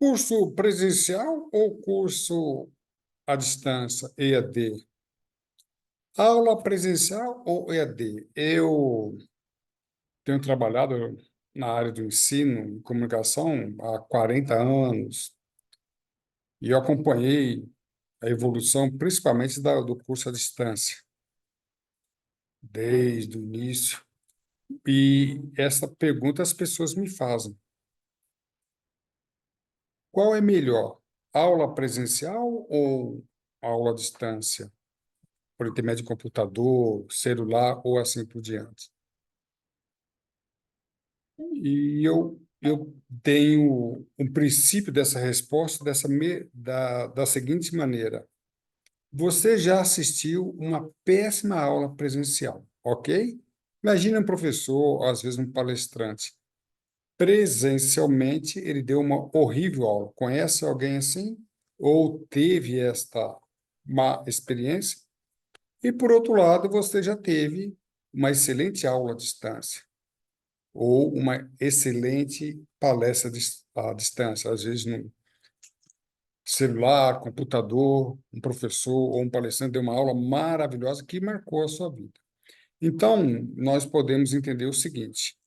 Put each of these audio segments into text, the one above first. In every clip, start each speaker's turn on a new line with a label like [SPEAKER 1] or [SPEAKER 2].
[SPEAKER 1] Curso presencial ou curso à distância, EAD? Aula presencial ou EAD? Eu tenho trabalhado na área do ensino e comunicação há 40 anos e eu acompanhei a evolução, principalmente do curso à distância, desde o início. E essa pergunta as pessoas me fazem: qual é melhor, aula presencial ou aula à distância, por intermédio de computador, celular ou assim por diante? E eu tenho um princípio dessa resposta da seguinte maneira: você já assistiu uma péssima aula presencial, ok? Imagina um professor, às vezes um palestrante. Presencialmente, ele deu uma horrível aula. Conhece alguém assim? Ou teve esta má experiência? E, por outro lado, você já teve uma excelente aula à distância, ou uma excelente palestra à distância, às vezes no celular, computador, um professor ou um palestrante deu uma aula maravilhosa que marcou a sua vida. Então, nós podemos entender o seguinte,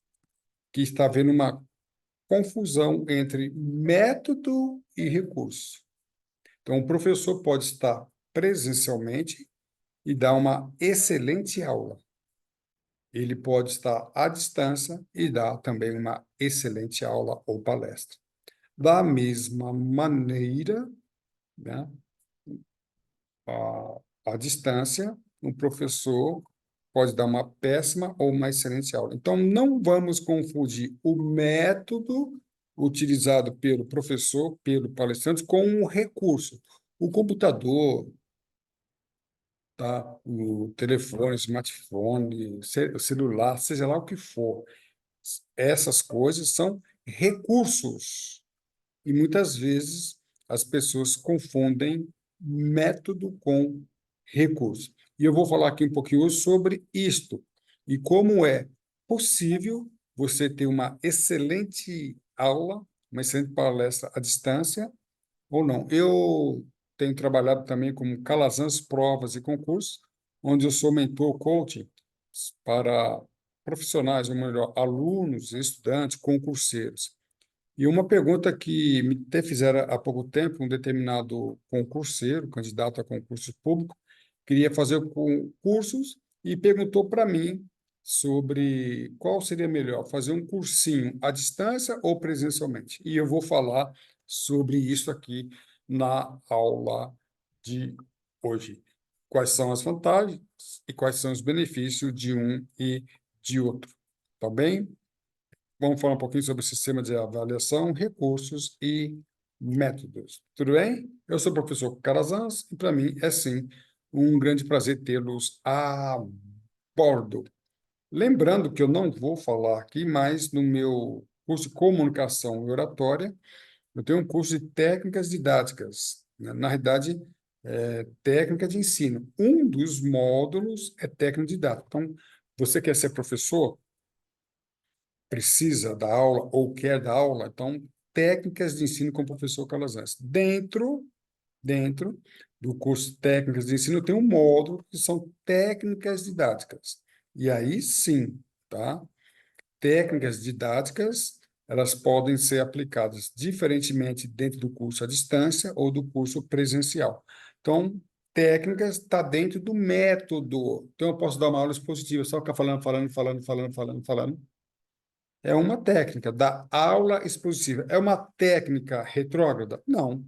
[SPEAKER 1] que está havendo uma confusão entre método e recurso. Então, o professor pode estar presencialmente e dar uma excelente aula. Ele pode estar à distância e dar também uma excelente aula ou palestra. Da mesma maneira, né, à distância, um professor pode dar uma péssima ou uma excelente aula. Então, não vamos confundir o método utilizado pelo professor, pelo palestrante, com o recurso. O computador, tá? O telefone, o smartphone, o celular, seja lá o que for, essas coisas são recursos. E muitas vezes as pessoas confundem método com recurso. E eu vou falar aqui um pouquinho hoje sobre isto e como é possível você ter uma excelente aula, uma excelente palestra à distância ou não. Eu tenho trabalhado também como Calazans Provas e Concursos, onde eu sou mentor coaching para profissionais, ou melhor, alunos, estudantes, concurseiros. E uma pergunta que me até fizeram há pouco tempo, um determinado concurseiro, candidato a concurso público, queria fazer cursos e perguntou para mim sobre qual seria melhor, fazer um cursinho à distância ou presencialmente. E eu vou falar sobre isso aqui na aula de hoje. Quais são as vantagens e quais são os benefícios de um e de outro. Tá bem? Vamos falar um pouquinho sobre o sistema de avaliação, recursos e métodos. Tudo bem? Eu sou o professor Calazans e, para mim, é sim um grande prazer tê-los a bordo. Lembrando que eu não vou falar aqui, mas no meu curso de comunicação e oratória, eu tenho um curso de técnicas didáticas, né? Na realidade, técnica de ensino. Um dos módulos é técnica didática. Então, você quer ser professor? Precisa da aula ou quer dar aula, então, técnicas de ensino com o professor Calazans. Dentro do curso Técnicas de Ensino, tem um módulo que são técnicas didáticas. E aí, sim, tá? Técnicas didáticas, elas podem ser aplicadas diferentemente dentro do curso à distância ou do curso presencial. Então, técnicas está dentro do método. Então, eu posso dar uma aula expositiva, só ficar falando. É uma técnica da aula expositiva. É uma técnica retrógrada? Não.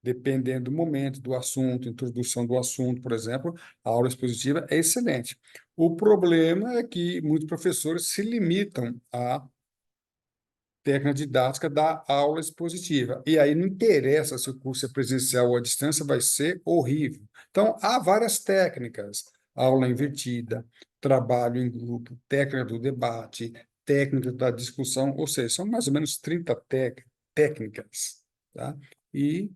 [SPEAKER 1] Dependendo do momento, do assunto, introdução do assunto, por exemplo, a aula expositiva é excelente. O problema é que muitos professores se limitam à técnica didática da aula expositiva. E aí não interessa se o curso é presencial ou à distância, vai ser horrível. Então, há várias técnicas: aula invertida, trabalho em grupo, técnica do debate, técnica da discussão, ou seja, são mais ou menos 30 técnicas, tá? E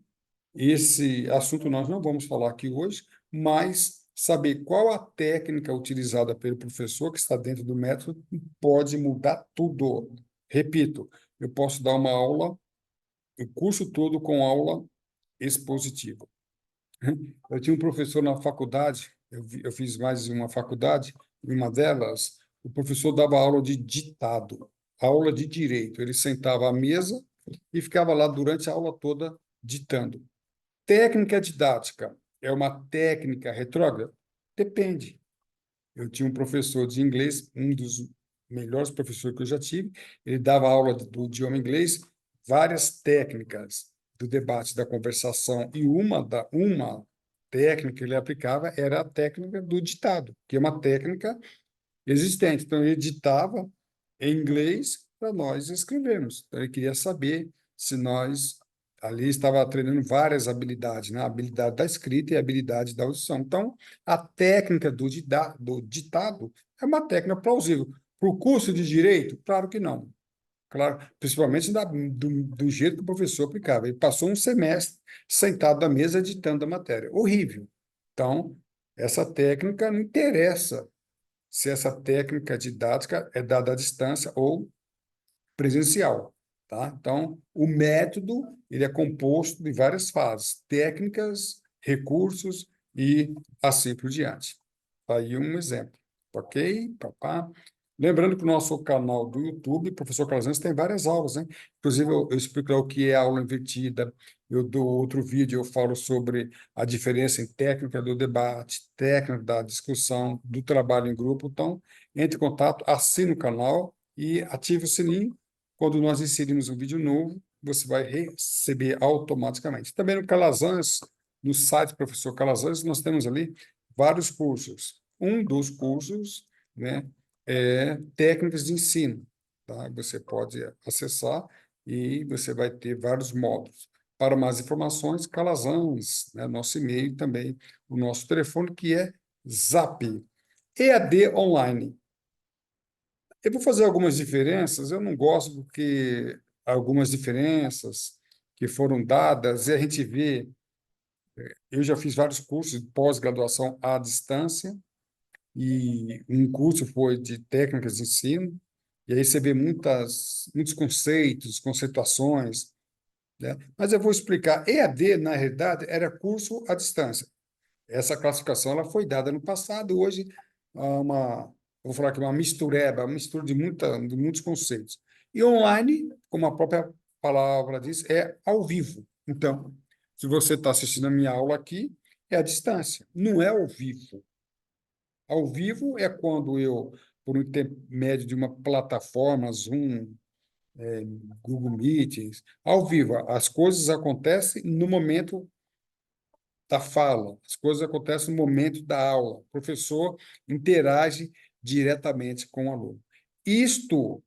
[SPEAKER 1] esse assunto nós não vamos falar aqui hoje, mas saber qual a técnica utilizada pelo professor que está dentro do método pode mudar tudo. Repito, eu posso dar uma aula o curso todo com aula expositiva. Eu tinha um professor na faculdade, eu fiz mais de uma faculdade, em uma delas, o professor dava aula de ditado, aula de direito. Ele sentava à mesa e ficava lá durante a aula toda ditando. Técnica didática é uma técnica retrógrada? Depende. Eu tinha um professor de inglês, um dos melhores professores que eu já tive. Ele dava aula do idioma inglês, várias técnicas do debate, da conversação, e uma técnica que ele aplicava era a técnica do ditado, que é uma técnica existente. Então, ele ditava em inglês para nós escrevermos. Então, ele queria saber se nós ali estava treinando várias habilidades, né? A habilidade da escrita e a habilidade da audição. Então, a técnica do ditado é uma técnica plausível. Para o curso de direito, claro que não. Claro, principalmente do jeito que o professor aplicava. Ele passou um semestre sentado à mesa editando a matéria. Horrível. Então, essa técnica não interessa se essa técnica didática é dada à distância ou presencial, tá? Então, o método ele é composto de várias fases, técnicas, recursos e assim por diante. Tá aí um exemplo, ok? Papá. Lembrando que o nosso canal do YouTube, Professor Calazans, tem várias aulas, né? Inclusive, eu explico lá o que é aula invertida, eu dou outro vídeo, eu falo sobre a diferença em técnica do debate, técnica da discussão, do trabalho em grupo. Então, entre em contato, assine o canal e ative o sininho. Quando nós inserimos um vídeo novo, você vai receber automaticamente. Também no Calazans, no site Professor Calazans, nós temos ali vários cursos. Um dos cursos, né, é técnicas de ensino, tá? Você pode acessar e você vai ter vários módulos. Para mais informações, Calazans, né, nosso e-mail também, o nosso telefone, que é Zap. EAD online. Eu vou fazer algumas diferenças, eu não gosto porque algumas diferenças que foram dadas, e a gente vê, eu já fiz vários cursos de pós-graduação à distância, e um curso foi de técnicas de ensino, e aí você vê muitos conceitos, conceituações, né? Mas eu vou explicar. EAD, na realidade, era curso à distância. Essa classificação ela foi dada no passado, hoje há vou falar aqui, uma mistureba, uma mistura de muitos conceitos. E online, como a própria palavra diz, é ao vivo. Então, se você está assistindo a minha aula aqui, é à distância, não é ao vivo. Ao vivo é quando eu, por intermédio de uma plataforma, Zoom, Google Meetings, ao vivo, as coisas acontecem no momento da fala, as coisas acontecem no momento da aula. O professor interage diretamente com o aluno. Isto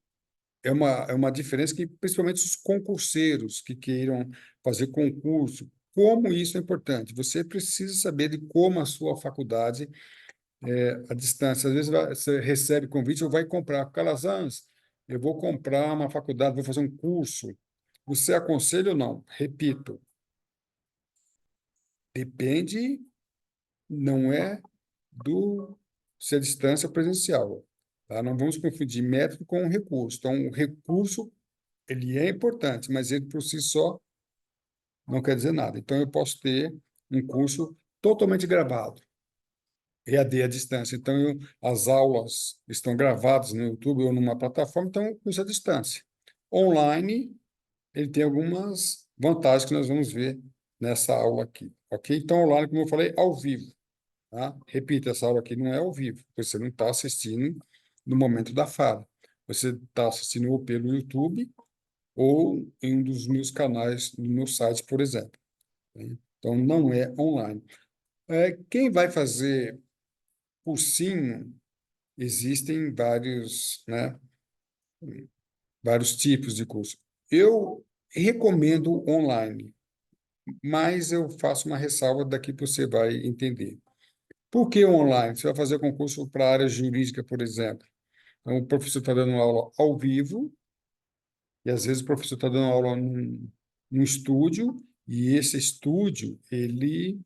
[SPEAKER 1] é uma diferença que, principalmente, os concurseiros que queiram fazer concurso, como isso é importante. Você precisa saber de como a sua faculdade à distância. Às vezes você recebe convite ou vai comprar. Calazans, eu vou comprar uma faculdade, vou fazer um curso. Você aconselha ou não? Repito, depende, não é do se é distância ou presencial. Tá? Não vamos confundir método com recurso. Então, o recurso ele é importante, mas ele por si só não quer dizer nada. Então, eu posso ter um curso totalmente gravado, EAD à distância. Então, as aulas estão gravadas no YouTube ou numa plataforma, então, o curso à distância. Online, ele tem algumas vantagens que nós vamos ver nessa aula aqui, ok? Então, online, como eu falei, ao vivo. Tá? Repita, essa aula aqui não é ao vivo, você não está assistindo no momento da fala. Você está assistindo ou pelo YouTube ou em um dos meus canais no meu site, por exemplo. Né? Então, não é online. Quem vai fazer cursinho, existem vários, né, vários tipos de curso. Eu recomendo online, mas eu faço uma ressalva daqui que você vai entender. Por que online? Você vai fazer concurso para a área jurídica, por exemplo. Então, o professor está dando aula ao vivo, e às vezes o professor está dando aula num estúdio, e esse estúdio ele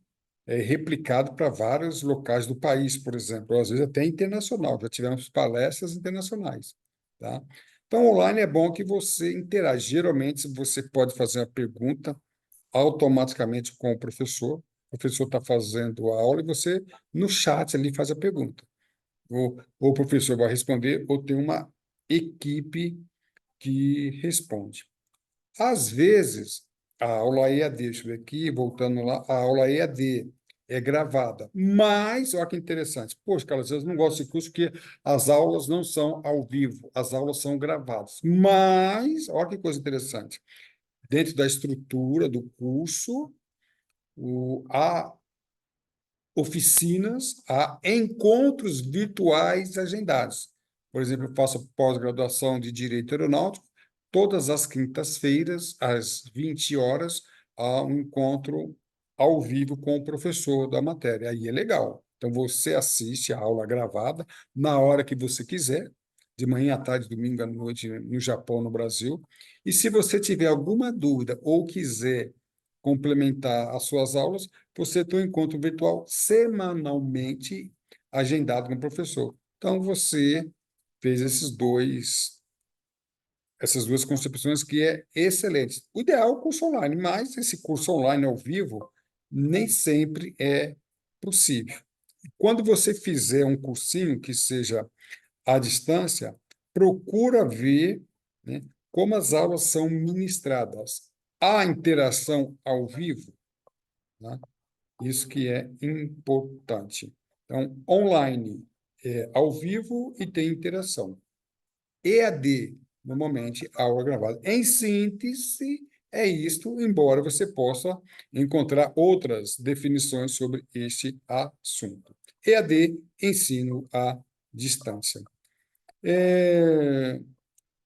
[SPEAKER 1] é replicado para vários locais do país, por exemplo, ou às vezes até internacional. Já tivemos palestras internacionais, tá? Então, online é bom que você interage. Geralmente, você pode fazer uma pergunta automaticamente com o professor está fazendo a aula e você, no chat ali, faz a pergunta. Ou o professor vai responder, ou tem uma equipe que responde. Às vezes, a aula EAD, deixa eu ver aqui, voltando lá, a aula EAD é gravada. Mas, olha que interessante. Poxa, Carlos, às vezes não gosto desse curso porque as aulas não são ao vivo, as aulas são gravadas. Mas, olha que coisa interessante. Dentro da estrutura do curso, há oficinas, há encontros virtuais agendados. Por exemplo, eu faço pós-graduação de Direito Aeronáutico, todas as quintas-feiras, às 20 horas, há um encontro ao vivo com o professor da matéria. Aí é legal. Então, você assiste a aula gravada na hora que você quiser, de manhã à tarde, domingo à noite, no Japão, no Brasil. E se você tiver alguma dúvida ou quiser complementar as suas aulas, você tem um encontro virtual semanalmente agendado com o professor. Então, você fez essas duas concepções que é excelente. O ideal é o curso online, mas esse curso online ao vivo nem sempre é possível. Quando você fizer um cursinho que seja à distância, procura ver, né, como as aulas são ministradas. Há interação ao vivo, né? Isso que é importante. Então, online é ao vivo e tem interação. EAD, normalmente, aula gravada. Em síntese, é isto, embora você possa encontrar outras definições sobre este assunto. EAD, ensino à distância.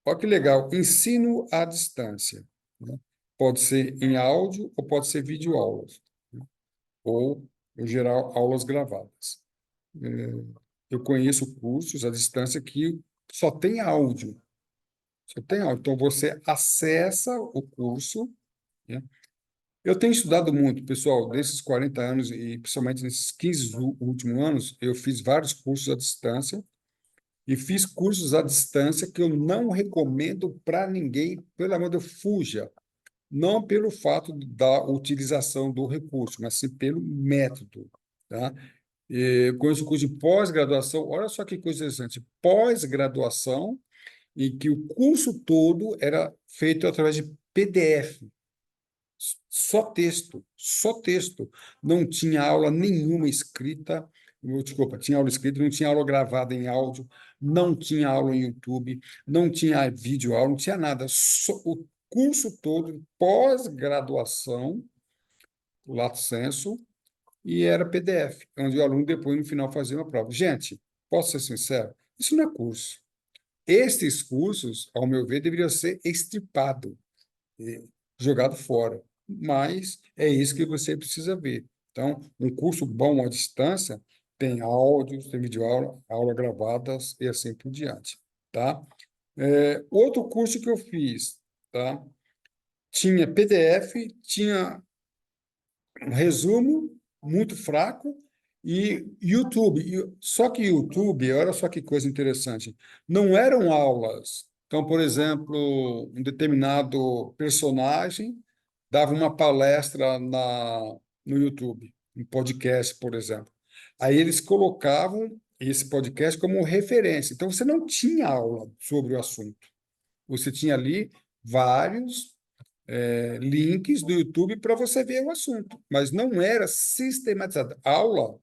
[SPEAKER 1] Olha que legal, ensino à distância, né? Pode ser em áudio ou pode ser videoaulas, né? Ou, em geral, aulas gravadas. Eu conheço cursos à distância que só tem áudio, só tem áudio. Então, você acessa o curso, né? Eu tenho estudado muito, pessoal, desses 40 anos e principalmente nesses 15 últimos anos, eu fiz vários cursos à distância e fiz cursos à distância que eu não recomendo para ninguém, pelo amor de Deus, fuja. Não pelo fato da utilização do recurso, mas sim pelo método, tá? Com esse curso de pós-graduação, olha só que coisa interessante, pós-graduação, em que o curso todo era feito através de PDF, só texto, só texto. Não tinha aula nenhuma escrita, desculpa, tinha aula escrita, não tinha aula gravada em áudio, não tinha aula em YouTube, não tinha vídeo aula, não tinha nada. O curso todo, pós-graduação, lato sensu, e era PDF, onde o aluno depois, no final, fazia uma prova. Gente, posso ser sincero? Isso não é curso. Estes cursos, ao meu ver, deveriam ser extirpados, jogado fora. Mas é isso que você precisa ver. Então, um curso bom à distância tem áudios, tem videoaula, aula gravadas e assim por diante, tá? Outro curso que eu fiz, tá? Tinha PDF, tinha um resumo muito fraco e YouTube. Só que YouTube, olha só que coisa interessante, não eram aulas. Então, por exemplo, um determinado personagem dava uma palestra no YouTube, um podcast, por exemplo. Aí eles colocavam esse podcast como referência. Então, você não tinha aula sobre o assunto. Você tinha ali vários links do YouTube para você ver o assunto, mas não era sistematizada. A aula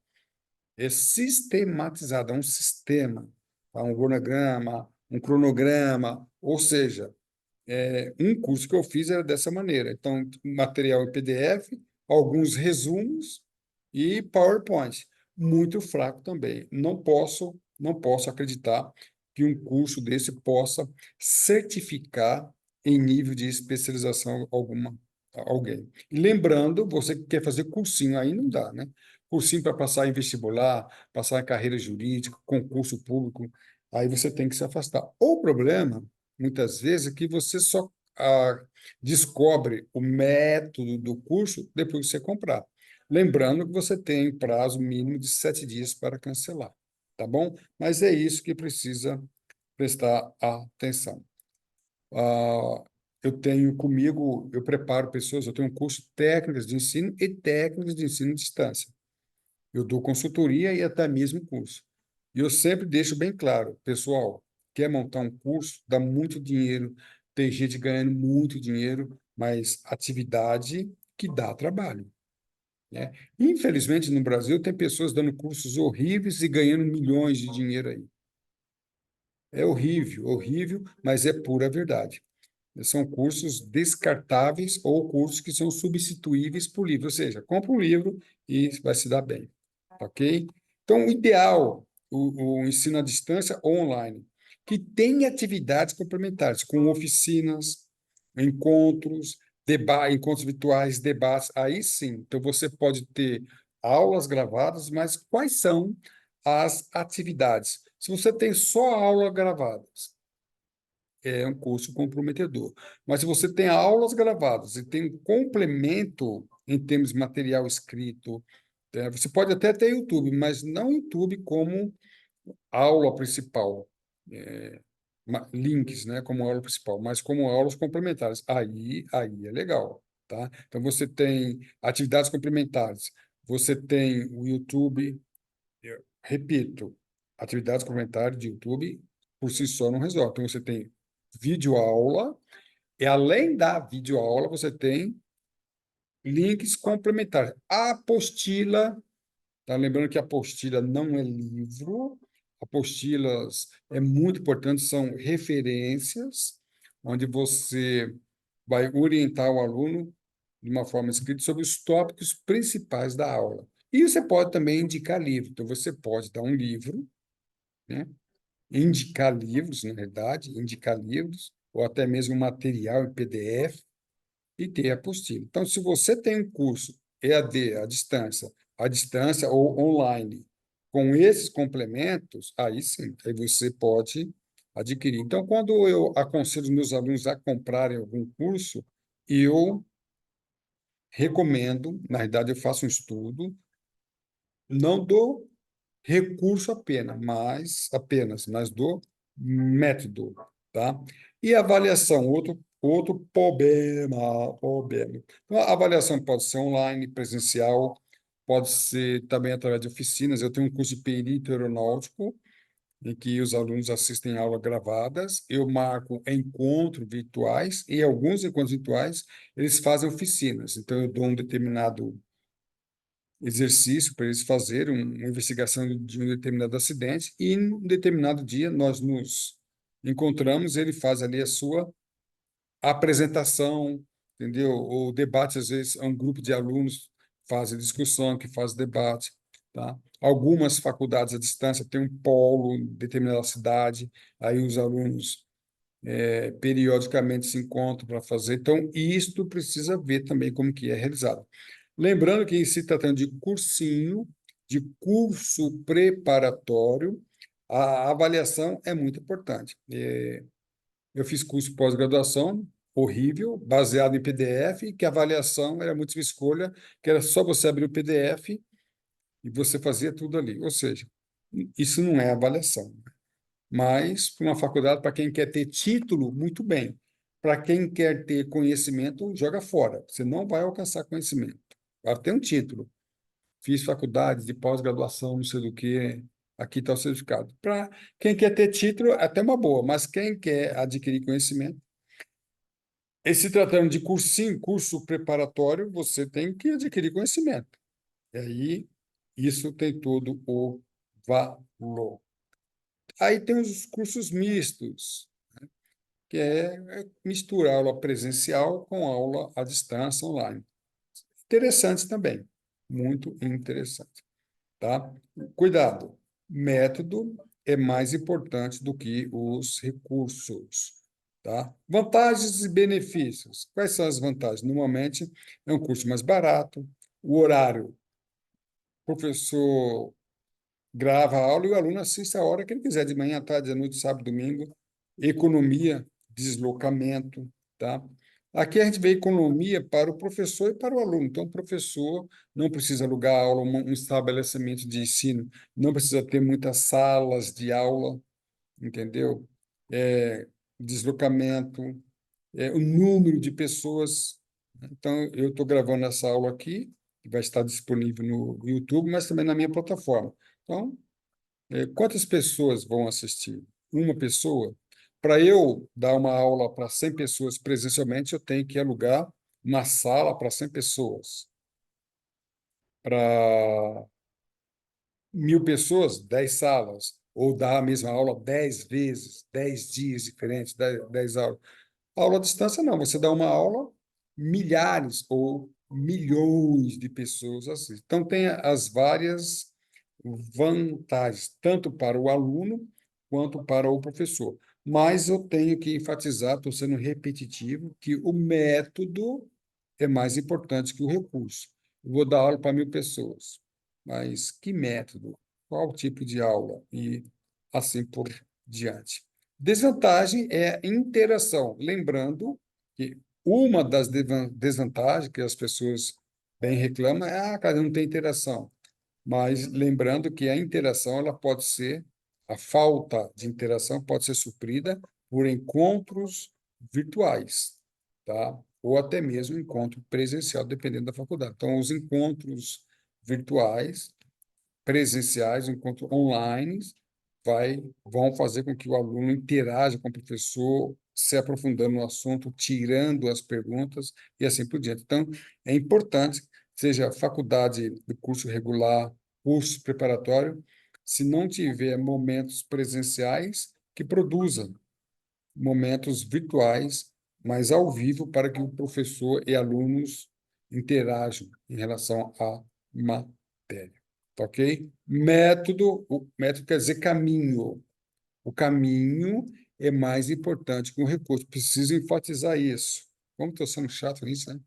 [SPEAKER 1] é sistematizada, é um sistema, tá? Um cronograma, ou seja, um curso que eu fiz era dessa maneira. Então, material em PDF, alguns resumos e PowerPoint. Muito fraco também. Não posso acreditar que um curso desse possa certificar em nível de especialização alguém. E lembrando, você que quer fazer cursinho, aí não dá, né? Cursinho para passar em vestibular, passar em carreira jurídica, concurso público, aí você tem que se afastar. O problema muitas vezes, é que você só descobre o método do curso depois que você comprar. Lembrando que você tem prazo mínimo de 7 dias para cancelar, tá bom? Mas é isso que precisa prestar atenção. Ah, eu tenho comigo, eu preparo pessoas, eu tenho um curso de técnicas de ensino e técnicas de ensino à distância. Eu dou consultoria e até mesmo curso. E eu sempre deixo bem claro, pessoal, quer montar um curso, dá muito dinheiro, tem gente ganhando muito dinheiro, mas atividade que dá trabalho, né? Infelizmente, no Brasil, tem pessoas dando cursos horríveis e ganhando milhões de dinheiro aí. É horrível, horrível, mas é pura verdade. São cursos descartáveis ou cursos que são substituíveis por livro, ou seja, compra um livro e vai se dar bem, ok? Então, o ideal, o ensino à distância ou online, que tenha atividades complementares, com oficinas, encontros, encontros virtuais, debates, aí sim. Então, você pode ter aulas gravadas, mas quais são as atividades? Se você tem só aulas gravadas, é um curso comprometedor. Mas se você tem aulas gravadas e tem um complemento em termos de material escrito, você pode até ter YouTube, mas não YouTube como aula principal, links, né, como aula principal, mas como aulas complementares. Aí é legal, tá? Então você tem atividades complementares, você tem o YouTube, repito, atividades complementares de YouTube por si só não resolve. Então você tem videoaula. E além da videoaula, você tem links complementares. A apostila, tá? Lembrando que a apostila não é livro, apostilas é muito importante, são referências, onde você vai orientar o aluno de uma forma escrita sobre os tópicos principais da aula. E você pode também indicar livro. Então, você pode dar um livro, né? Indicar livros, na verdade, indicar livros, ou até mesmo material em PDF, e ter a apostila. Então, se você tem um curso EAD à distância ou online, com esses complementos, aí sim, aí você pode adquirir. Então, quando eu aconselho os meus alunos a comprarem algum curso, eu recomendo, na verdade, eu faço um estudo, não dou recurso mas do método, tá? E avaliação, outro problema. Então, a avaliação pode ser online, presencial, pode ser também através de oficinas. Eu tenho um curso de perito aeronáutico, em que os alunos assistem aulas gravadas, eu marco encontros virtuais, e alguns encontros virtuais eles fazem oficinas. Então, eu dou um determinado exercício para eles fazerem uma investigação de um determinado acidente e em um determinado dia nós nos encontramos, ele faz ali a sua apresentação, entendeu? O debate, às vezes, é um grupo de alunos faz a discussão, que faz debate, tá? Algumas faculdades à distância têm um polo em determinada cidade, aí os alunos periodicamente se encontram para fazer. Então, isto precisa ver também como que é realizado. Lembrando que, se tratando de cursinho, de curso preparatório, a avaliação é muito importante. Eu fiz curso pós-graduação, horrível, baseado em PDF, que a avaliação era múltipla escolha, que era só você abrir o PDF e você fazia tudo ali. Ou seja, isso não é avaliação. Mas, para uma faculdade, para quem quer ter título, muito bem. Para quem quer ter conhecimento, joga fora. Você não vai alcançar conhecimento. Vai ter um título. Fiz faculdade de pós-graduação, não sei do que, aqui está o certificado. Para quem quer ter título, é até uma boa, mas quem quer adquirir conhecimento, e se tratando de cursinho, curso preparatório, você tem que adquirir conhecimento. E aí, isso tem todo o valor. Aí tem os cursos mistos, que é misturar aula presencial com aula à distância, online. Interessante também, muito interessante, tá? Cuidado, método é mais importante do que os recursos, tá? Vantagens e benefícios. Quais são as vantagens? Normalmente é um curso mais barato, o horário, o professor grava a aula e o aluno assiste a hora que ele quiser, de manhã, à tarde, à noite, sábado, domingo. Economia, deslocamento, tá? Aqui a gente vê economia para o professor e para o aluno. Então, o professor não precisa alugar aula, um estabelecimento de ensino, não precisa ter muitas salas de aula, entendeu? É, deslocamento, o número de pessoas. Então, eu estou gravando essa aula aqui, que vai estar disponível no YouTube, mas também na minha plataforma. Então, quantas pessoas vão assistir? Uma pessoa? Para eu dar uma aula para 100 pessoas presencialmente, eu tenho que alugar uma sala para 100 pessoas. Para 1.000 pessoas, 10 salas. Ou dar a mesma aula 10 vezes, 10 dias diferentes, 10 aulas. Aula à distância, não. Você dá uma aula, milhares ou milhões de pessoas assim. Então, tem as várias vantagens, tanto para o aluno quanto para o professor. Mas eu tenho que enfatizar, estou sendo repetitivo, que o método é mais importante que o recurso. Eu vou dar aula para 1.000 pessoas, mas que método? Qual tipo de aula? E assim por diante. Desvantagem é a interação. Lembrando que uma das desvantagens que as pessoas bem reclamam é cara, não tem interação. Mas lembrando que a interação ela pode ser, a falta de interação pode ser suprida por encontros virtuais, tá? Ou até mesmo encontro presencial, dependendo da faculdade. Então, os encontros virtuais presenciais, enquanto online, vão fazer com que o aluno interaja com o professor, se aprofundando no assunto, tirando as perguntas e assim por diante. Então, é importante, seja faculdade do curso regular, curso preparatório, se não tiver momentos presenciais, que produza momentos virtuais, mas ao vivo, para que o professor e alunos interajam em relação à matéria. Tá ok? Método, o método quer dizer caminho. O caminho é mais importante que o recurso. Preciso enfatizar isso. Como estou sendo chato nisso,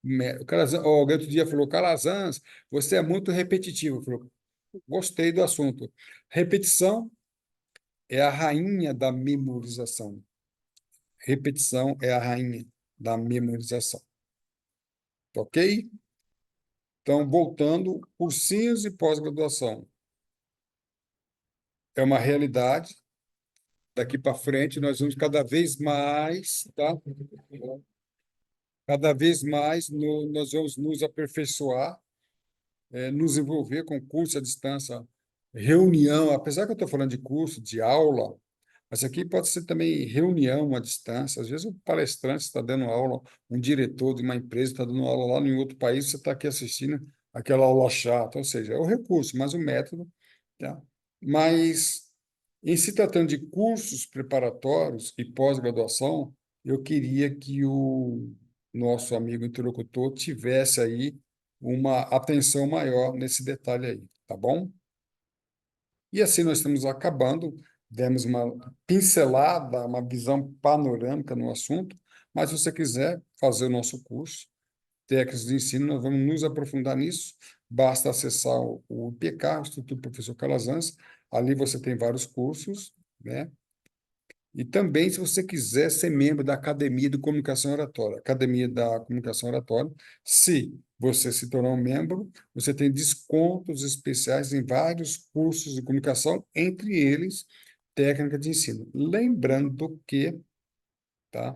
[SPEAKER 1] né? O Calazans, alguém outro dia falou, Calazans, você é muito repetitivo. Eu falei, gostei do assunto. Repetição é a rainha da memorização. Repetição é a rainha da memorização. Tá ok? Então, voltando, cursinhos e pós-graduação. É uma realidade. Daqui para frente, nós vamos cada vez mais, tá? Cada vez mais nós vamos nos aperfeiçoar, nos envolver com curso à distância, reunião, apesar que eu estou falando de curso, de aula, mas aqui pode ser também reunião à distância. Às vezes o palestrante está dando aula, um diretor de uma empresa está dando aula lá em outro país, você está aqui assistindo aquela aula chata. Ou seja, é o recurso, mas o método, tá? Mas, em se tratando de cursos preparatórios e pós-graduação, eu queria que o nosso amigo interlocutor tivesse aí uma atenção maior nesse detalhe aí, tá bom? E assim nós estamos acabando, demos uma pincelada, uma visão panorâmica no assunto, mas se você quiser fazer o nosso curso, técnicos de ensino, nós vamos nos aprofundar nisso, basta acessar o IPK, o Instituto Professor Calazans, ali você tem vários cursos, né? E também, se você quiser ser membro da Academia de Comunicação Oratória, Academia da Comunicação Oratória, se você se tornar um membro, você tem descontos especiais em vários cursos de comunicação, entre eles técnica de ensino. Lembrando que, tá,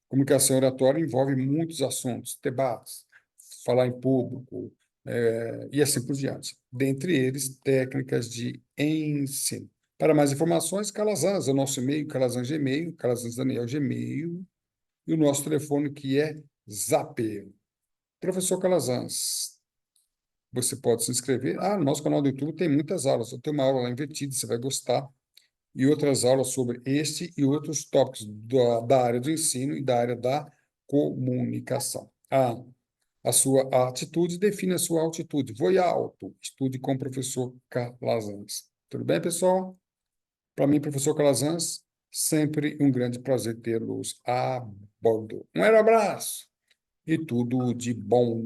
[SPEAKER 1] comunicação oratória envolve muitos assuntos, debates, falar em público, e assim por diante. Dentre eles, técnicas de ensino. Para mais informações, Calazans, é o nosso e-mail, Calazans Gmail, Calazans Daniel Gmail, e o nosso telefone que é Zap. Professor Calazans, você pode se inscrever. No nosso canal do YouTube tem muitas aulas. Eu tenho uma aula lá invertida, você vai gostar. E outras aulas sobre este e outros tópicos da área do ensino e da área da comunicação. A sua atitude define a sua altitude. Voe alto. Estude com o professor Calazans. Tudo bem, pessoal? Para mim, professor Calazans, sempre um grande prazer tê-los a bordo. Um abraço e tudo de bom.